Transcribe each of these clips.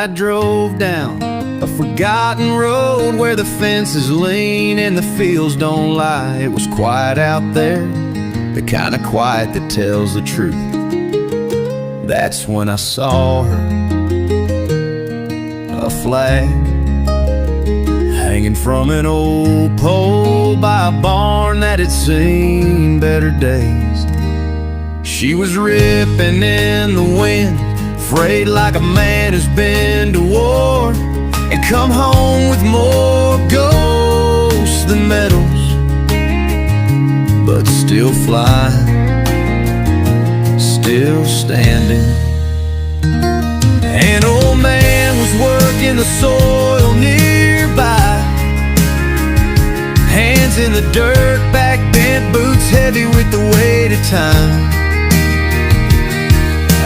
I drove down a forgotten road where the fences lean and the fields don't lie. It was quiet out there, the kind of quiet that tells the truth. That's when I saw her, a flag hanging from an old pole by a barn that had seen better days. She was ripping in the wind, frayed like a man who's been to war and come home with more ghosts than medals, but still flying, still standing. An old man was working the soil nearby, hands in the dirt, back bent, boots heavy with the weight of time.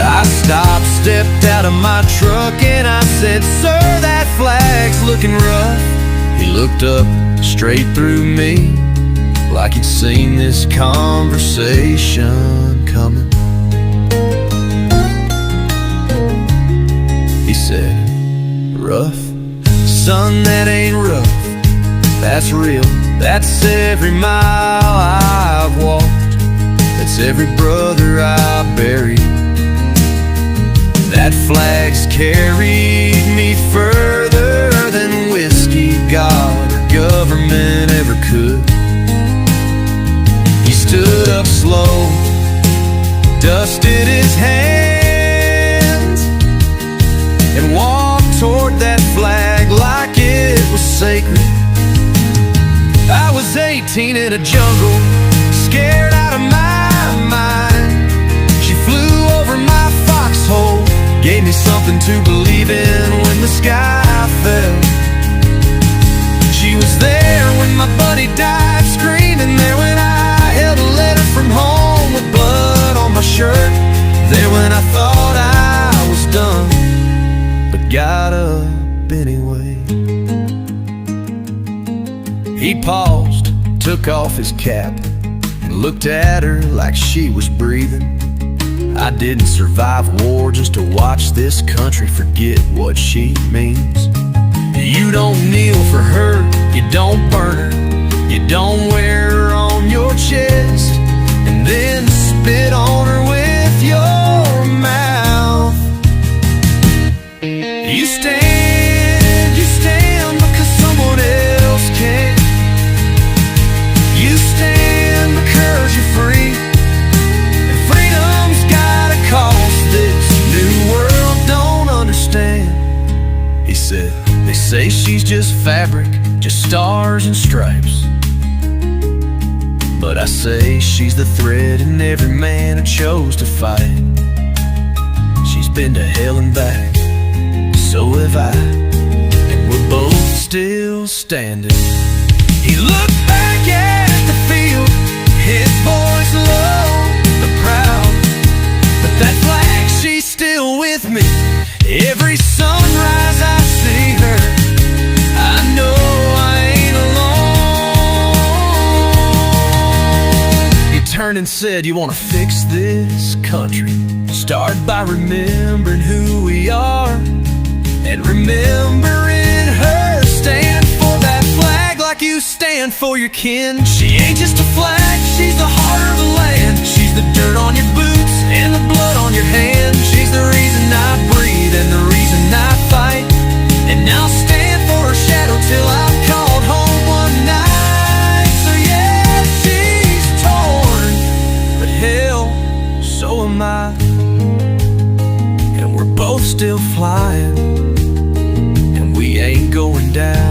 I stopped, stepped out of my truck, and I said, "Sir, that flag's looking rough." He looked up straight through me, like he'd seen this conversation coming. He said, "Rough? Son, that ain't rough. That's real. That's every mile I've walked. That's every brother I buried. That flag's carried me further than whiskey, God, or government ever could." He stood up slow, dusted his hands, and walked toward that flag like it was sacred. I was 18 in a jungle, scared out of my mind. She flew over my foxhole, gave me something to believe in when the sky fell. She was there when my buddy died, screaming there when I held a letter from home with blood on my shirt. There when I thought I was done, but got up anyway. He paused, took off his cap, and looked at her like she was breathing. I didn't survive war just to watch this country forget what she means. You don't kneel for her, you don't burn her, you don't wear her on your chest, and then spit on her with your mouth. You stand because someone else can't. You stand because you're free. He said, "They say she's just fabric, just stars and stripes, but I say she's the thread in every man who chose to fight. She's been to hell and back, so have I, and we're both still standing." He looked back at the field, his voice low but proud. But that flag, she's still with me. Every sunrise I see her, I know I ain't alone. He turned and said, "You wanna fix this country? Start by remembering who we are, and remembering her. Stand for that flag like you stand for your kin. She ain't just a flag, she's the heart of the land. She's the dirt on your boots and the blood on your hands. She's the reason I breathe and the reason I fight, and I'll stand for her shadow till I'm called home one night." So yeah, she's torn, but hell, so am I, and we're both still flying, and we ain't going down.